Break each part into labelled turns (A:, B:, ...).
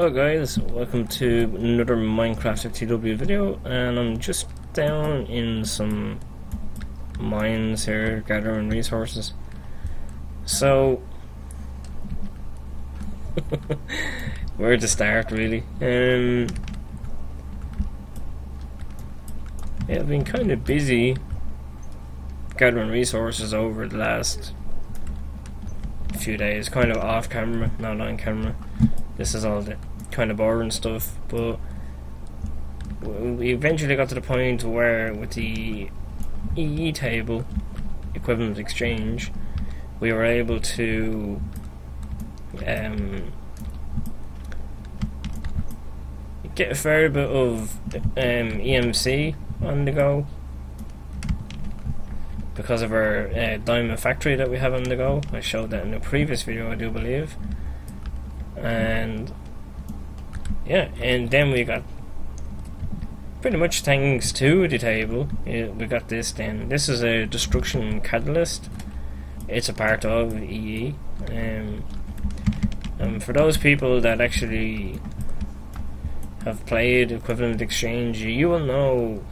A: Hello guys, welcome to another Minecraftftw video, and I'm just down in some mines here gathering resources. So where to start really? Yeah, I've been kind of busy gathering resources over the last few days, kind of off camera, not on camera. This is all the kind of boring stuff, but we eventually got to the point where with the EE table, equivalent exchange, we were able to get a fair bit of EMC on the go because of our diamond factory that we have on the go. I showed that in a previous video, I do believe. And yeah, and then we got, pretty much thanks to the table, we got this. Then this is a destruction catalyst. It's a part of EE, and for those people that actually have played equivalent exchange, you will know.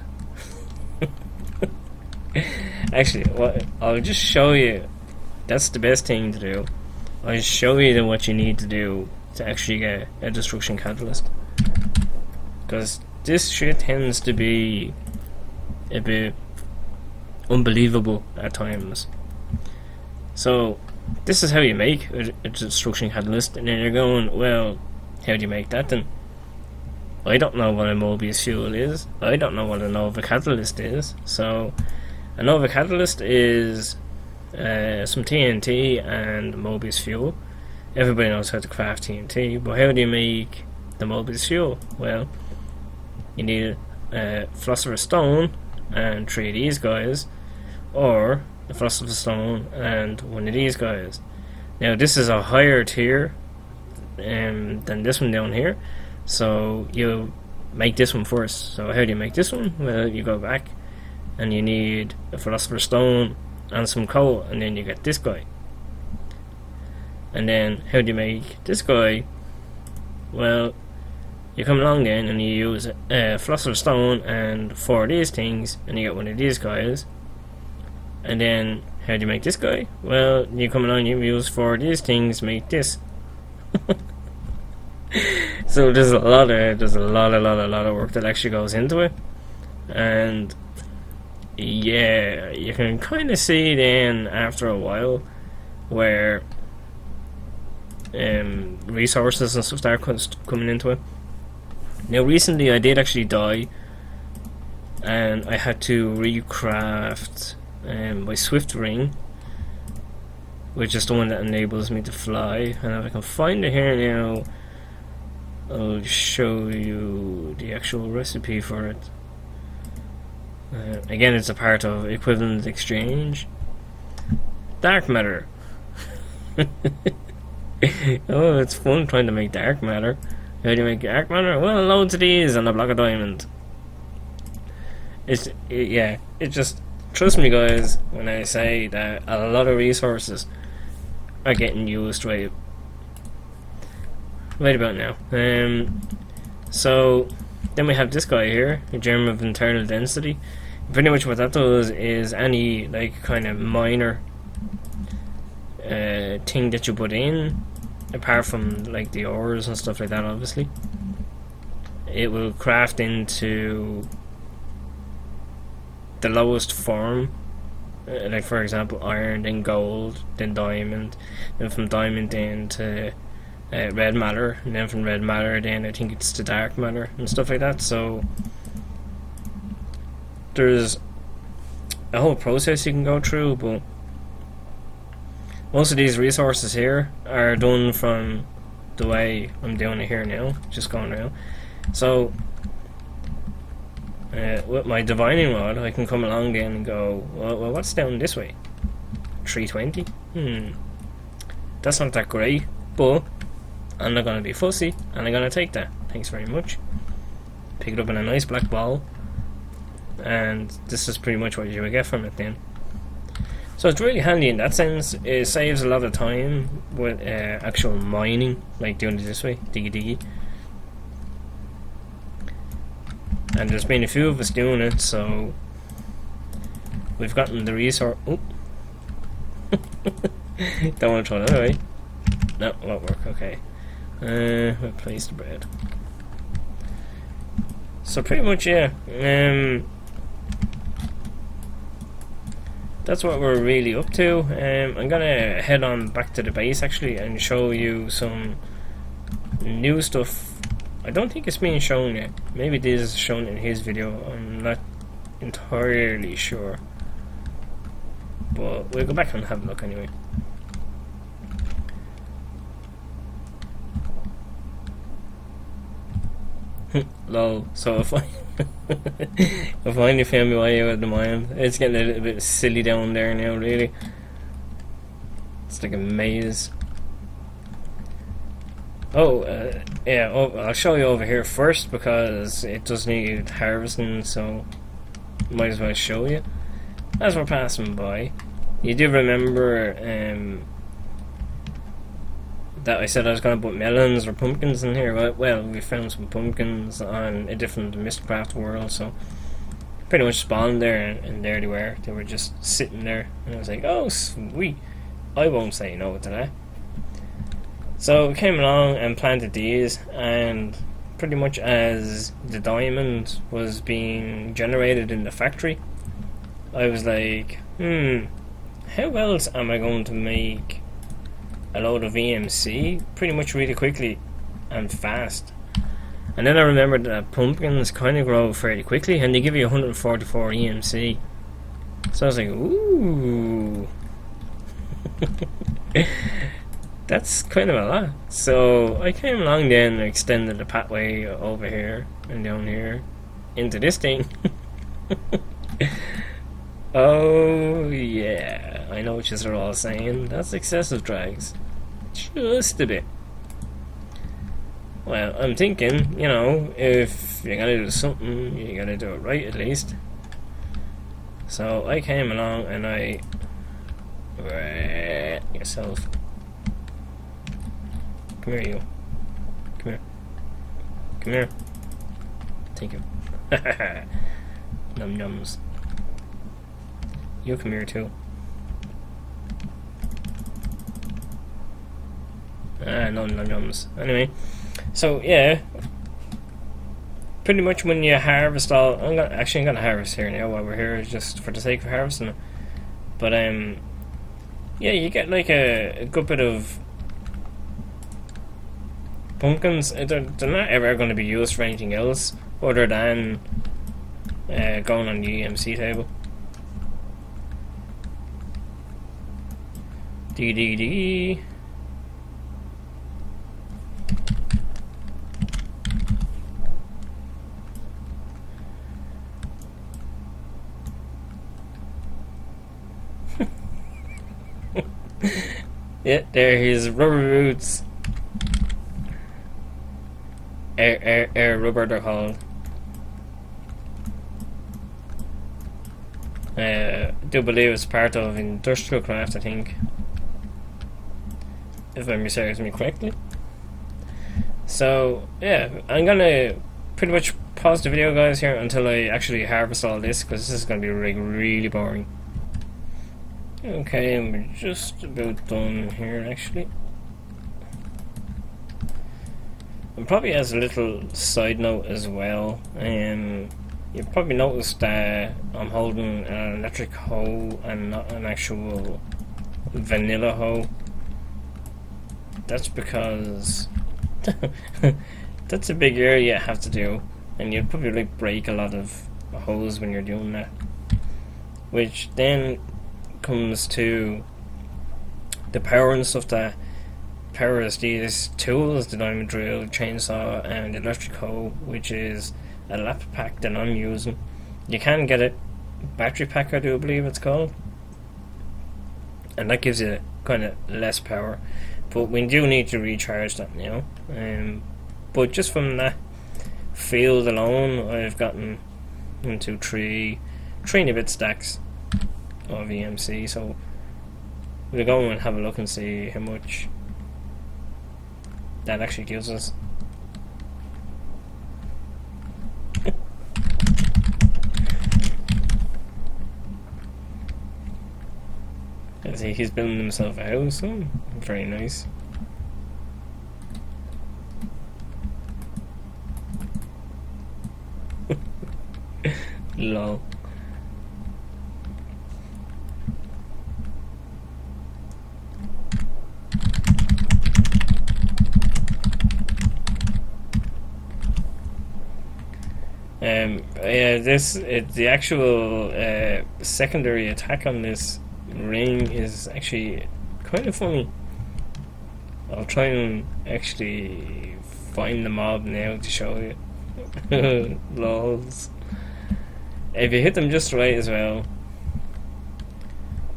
A: Actually, I'll just show you. That's the best thing to do. I'll show you what you need to do to actually get a destruction catalyst, because this shit tends to be a bit unbelievable at times. So this is how you make a destruction catalyst, and then you're going, well, how do you make that then? I don't know what a Mobius fuel is. I don't know what a Nova catalyst is. So a Nova catalyst is some TNT and Mobius fuel. Everybody knows how to craft TNT, but how do you make the Mobius fuel? Well, you need a philosopher's stone and 3 of these guys, or a philosopher's stone and 1 of these guys. Now this is a higher tier than this one down here, so you make this one first. So how do you make this one? Well, you go back and you need a philosopher's stone and some coal, and then you get this guy. And then how do you make this guy? Well, you come along then and you use a philosopher's stone and 4 of these things, and you get 1 of these guys. And then how do you make this guy? Well, you come along, you use 4 of these things, make this. So there's a lot of work that actually goes into it. And yeah, you can kind of see then after a while where resources and stuff start coming into it. Now recently I did actually die, and I had to recraft my Swift ring, which is the one that enables me to fly. And if I can find it here now, I'll show you the actual recipe for it. Again, it's a part of equivalent exchange. Dark matter. Oh, it's fun trying to make dark matter. How do you make dark matter? Well, loads of these and a block of diamond. Yeah, it just, trust me guys when I say that a lot of resources are getting used right about now. So then we have this guy here, a gem of internal density. Pretty much what that does is any like kind of minor thing that you put in, apart from like the ores and stuff like that, obviously, it will craft into the lowest form. Like for example, iron, then gold, then diamond, then from diamond then to red matter, and then from red matter then I think it's to dark matter and stuff like that. So there's a whole process you can go through, but most of these resources here are done from the way I'm doing it here now, just going around. So with my divining rod I can come along then and go, well what's down this way? 320? That's not that great, but I'm not going to be fussy, and I'm going to take that. Thanks very much. Pick it up in a nice black ball, and this is pretty much what you would get from it then. So it's really handy in that sense. It saves a lot of time with actual mining, like doing it this way, diggy. and there's been a few of us doing it, so we've gotten the resource. Oh. Don't want to throw that away. No, won't work. Okay. We'll place the bread. So pretty much, yeah. That's what we're really up to. I'm gonna head on back to the base actually and show you some new stuff. I don't think it's being shown yet. Maybe this is shown in his video. I'm not entirely sure. But we'll go back and have a look anyway. Lol. So if I if I only found my way out of the mine, it's getting a little bit silly down there now. Really, it's like a maze. Oh, yeah. Oh, I'll show you over here first because it does need harvesting. So might as well show you as we're passing by. You do remember that I said I was going to put melons or pumpkins in here. Well, we found some pumpkins on a different Minecraftftw world, so pretty much spawned there, and there they were. They were just sitting there, and I was like, oh, sweet. I won't say no to that. So I came along and planted these, and pretty much as the diamond was being generated in the factory, I was like, how else am I going to make a load of EMC pretty much really quickly and fast? And then I remembered that pumpkins kind of grow fairly quickly and they give you 144 EMC. So I was like, ooh. That's kind of a lot. So I came along then and extended the pathway over here and down here into this thing. Oh yeah, I know what you're all saying. That's excessive drags. Just a bit. Well, I'm thinking, you know, if you're gonna do something, you gotta do it right at least. So I came along and I... yourself. Come here, you. Come here. Come here. Thank you. Num nums. You come here too. No nums. Anyway, so yeah, pretty much when you harvest all, I'm gonna harvest here now while we're here, just for the sake of harvesting it. But yeah, you get like a good bit of pumpkins. They're not ever going to be used for anything else other than going on the EMC table. Diggy. Yeah, there his rubber boots. Air rubber they're called. I do believe it's part of industrial craft, I think, if memory serves me correctly. So yeah, I'm gonna pretty much pause the video, guys, here until I actually harvest all this, because this is gonna be really boring. Okay, and we're just about done here actually. And probably as a little side note as well, you've probably noticed that I'm holding an electric hoe and not an actual vanilla hoe. That's because that's a big area you have to do, and you'd probably like break a lot of hoes when you're doing that. Which then comes to the power and stuff that powers these tools, the diamond drill, chainsaw, and the electric hoe, which is a lap pack that I'm using. You can get it, battery pack I do believe it's called, and that gives you kind of less power, but we do need to recharge that now. But just from that field alone, I've gotten 1, 2, 3 and a bit stacks of EMC, so we'll go and have a look and see how much that actually gives us. I see he's building himself a house. Oh, very nice. Lol. Yeah, the actual secondary attack on this ring is actually kind of funny. I'll try and actually find the mob now to show you. Lols. If you hit them just right as well,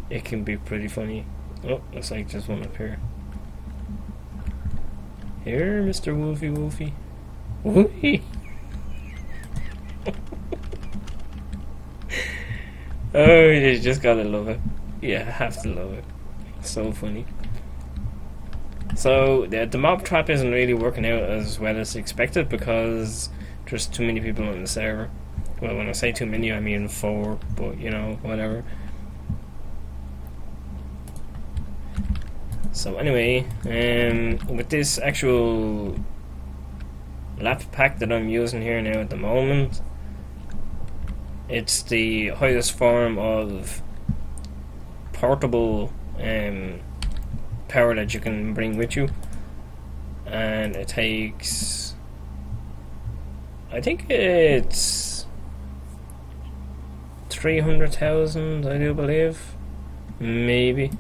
A: it can be pretty funny. Oh, looks like there's one up here. Here, Mr. Wolfie Wolfie. Wolfie! Oh, you just gotta love it. Yeah, have to love it. So funny. So, the mob trap isn't really working out as well as expected because there's too many people on the server. Well, when I say too many, I mean 4, but you know, whatever. So anyway, with this actual lap pack that I'm using here now at the moment, it's the highest form of portable power that you can bring with you, and it takes, I think it's 300,000, I do believe, maybe.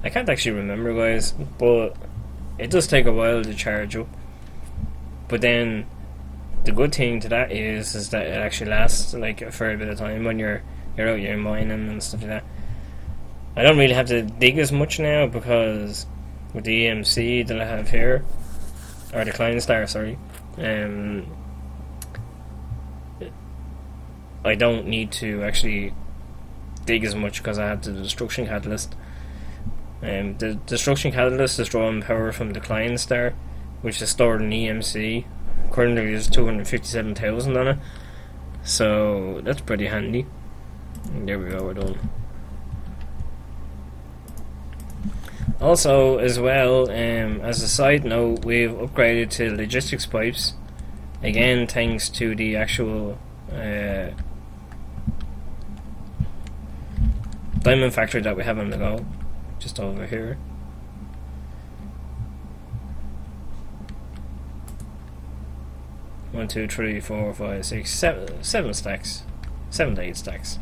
A: I can't actually remember, guys, but it does take a while to charge up. But then the good thing to that is that it actually lasts like a fair bit of time when you're out here mining and stuff like that. I don't really have to dig as much now because with the EMC that I have here, or the Klein Star, sorry, I don't need to actually dig as much because I have the destruction catalyst. The destruction catalyst is drawing power from the Klein Star, which is stored in EMC. Currently there's 257,000 on it, so that's pretty handy. There we go, we're done. Also, as well, as a side note, we've upgraded to logistics pipes, again thanks to the actual diamond factory that we have on the go, just over here. One, two, three, four, five, six, seven stacks. 7 to 8 stacks.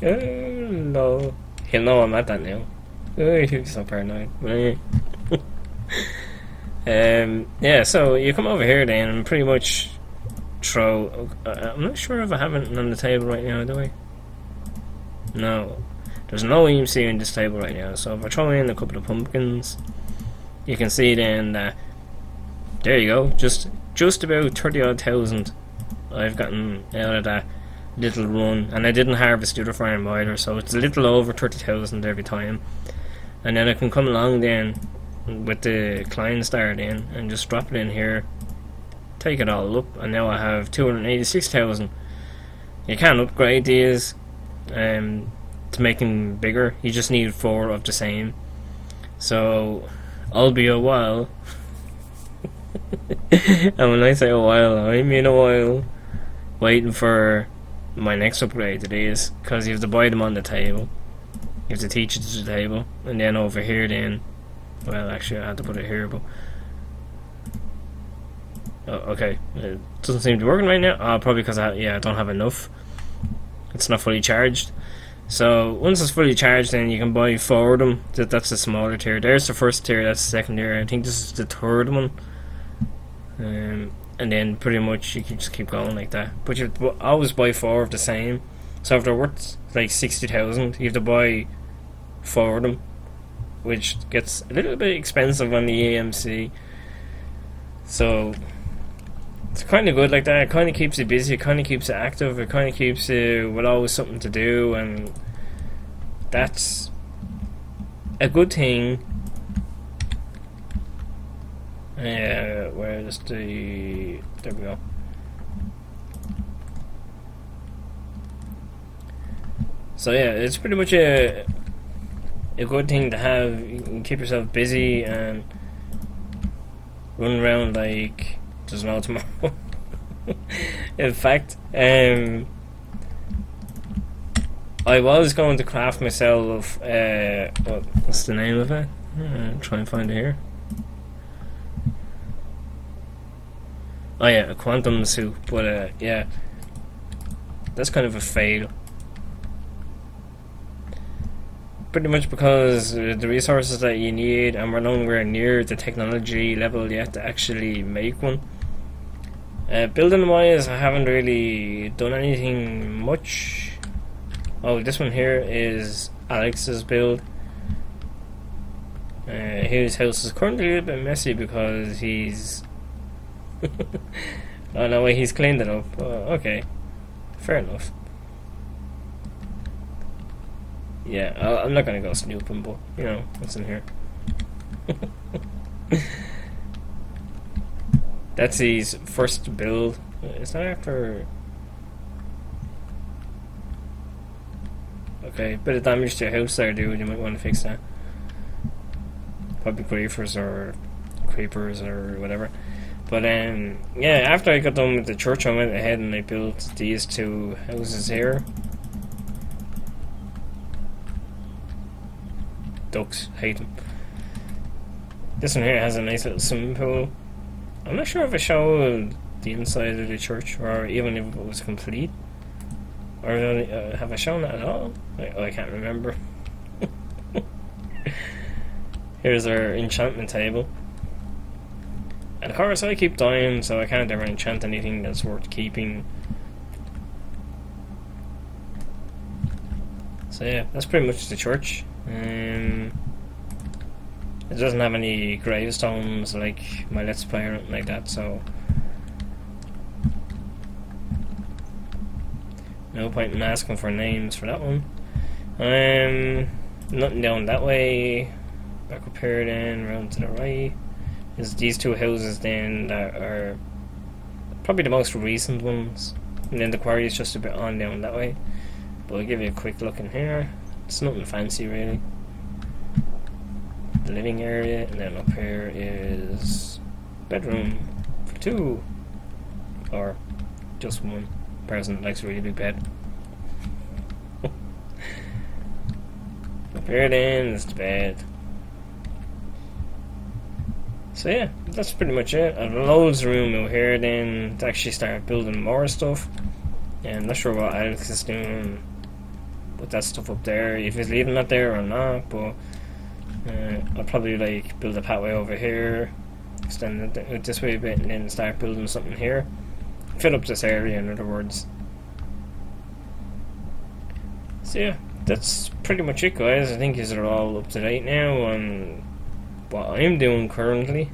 A: Oh no. He'll know I'm at that now. Oh, he's so paranoid. Yeah, so you come over here then and pretty much throw. I'm not sure if I have it on the table right now, do I? No. There's no EMC in this table right now, so if I throw in a couple of pumpkins, you can see then that there you go, just about 30-odd thousand I've gotten out of that little run, and I didn't harvest the other farm either, so it's a little over 30,000 every time. And then I can come along then with the Klein Star then and just drop it in here, take it all up, and now I have 286,000. You can upgrade these to make them bigger. You just need 4 of the same. So I'll be a while and when I say a while, I mean a while, waiting for my next upgrade to these, because you have to buy them on the table, you have to teach it to the table, and then over here then, well actually I had to put it here, but oh, okay, it doesn't seem to be working right now. Probably because I don't have enough, it's not fully charged. So once it's fully charged, then you can buy 4 of them. That's the smaller tier. There's the first tier, that's the second tier, I think this is the third one. And then pretty much you can just keep going like that. But you always buy 4 of the same. So if they're worth like 60,000, you have to buy 4 of them, which gets a little bit expensive on the AMC. So it's kind of good like that. It kind of keeps you busy, it kind of keeps you active, it kind of keeps you with always something to do, and that's a good thing where's the... There we go. So yeah, it's pretty much a good thing to have. You can keep yourself busy and run around like there's no tomorrow. In fact, I was going to craft myself, what's the name of it? Try and find it here. Oh yeah, a quantum suit, but yeah, that's kind of a fail. Pretty much because the resources that you need, and we're nowhere near the technology level yet to actually make one. Building wise, I haven't really done anything much. Oh, this one here is Alex's build. His house is currently a little bit messy because he's... oh no, wait, he's cleaned it up. Okay, fair enough. Yeah, I'm not gonna go snooping, but you know what's in here. That's his first build. Is that after? Okay, bit of damage to your house there, dude. You might want to fix that. Probably creepers or whatever. But yeah, after I got done with the church, I went ahead and I built these two houses here. Ducks, hate them. This one here has a nice little swimming pool. I'm not sure if I showed the inside of the church, or even if it was complete, or have I shown that at all? I can't remember. Here's our enchantment table, and of course I keep dying, so I can't ever enchant anything that's worth keeping. So yeah, that's pretty much the church. It doesn't have any gravestones like my Let's Play or anything like that, so no point in asking for names for that one. Nothing down that way. Back up here then, round to the right. There's these two houses then that are probably the most recent ones. And then the quarry is just a bit on down that way. But I'll give you a quick look in here. It's nothing fancy really. The living area, and then up here is bedroom for two, or just one person that likes a really big bed. Up here then is the bed. So yeah, that's pretty much it. I have loads of room over here then to actually start building more stuff. And I'm not sure what Alex is doing with that stuff up there, if he's leaving that there or not, but I'll probably like build a pathway over here, extend it this way a bit, and then start building something here. Fill up this area, in other words. So yeah, that's pretty much it, guys. I think these are all up to date now on what I'm doing currently.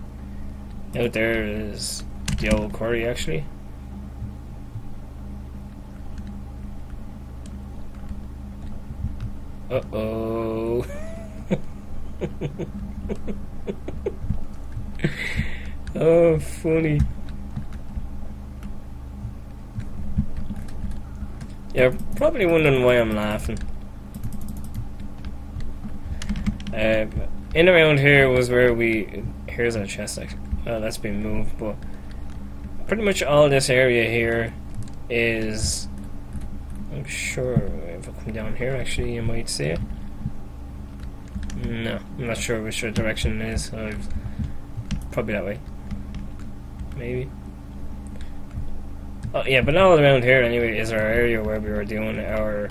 A: Out there is the old quarry, actually. Uh-oh. Oh, funny. You're probably wondering why I'm laughing. In around here was where here's our chest actually. That's been moved, but pretty much all this area here is, I'm sure if I come down here actually you might see it. No, I'm not sure which direction it is. Probably that way. Maybe. Oh yeah, but all around here anyway is our area where we were doing our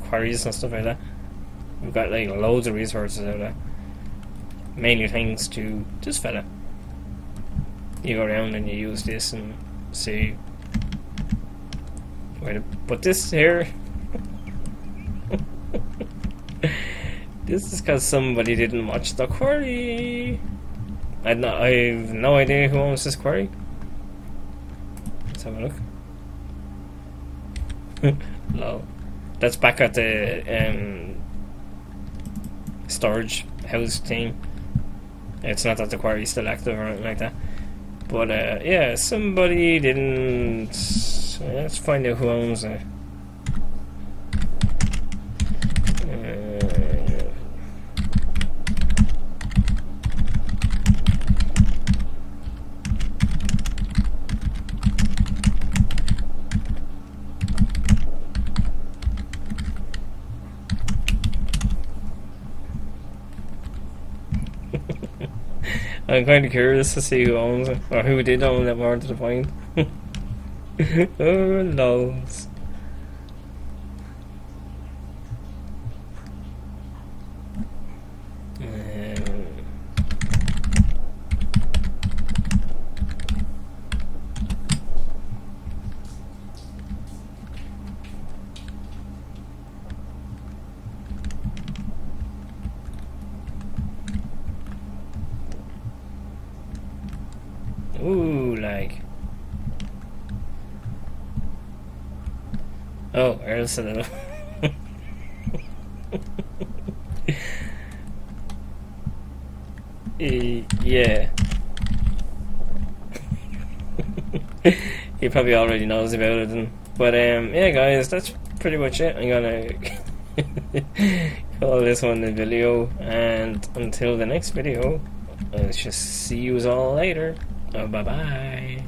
A: quarries and stuff like that. We've got like loads of resources out of that. Mainly thanks to this fella. You go around and you use this and see where to put this here. This is because somebody didn't watch the quarry. I've no idea who owns this quarry. Let's have a look. Lol. That's back at the storage house thing. It's not that the quarry's still active or anything like that. But yeah, somebody didn't. Let's find out who owns it. I'm kind of curious to see who owns it, or who did own it more to the point. Oh, loads. Ooh, like. Oh, there's a little. Yeah. He probably already knows about it, but yeah, guys, that's pretty much it. I'm gonna call this one the video, and until the next video, I'll just see you all later. Oh, bye bye.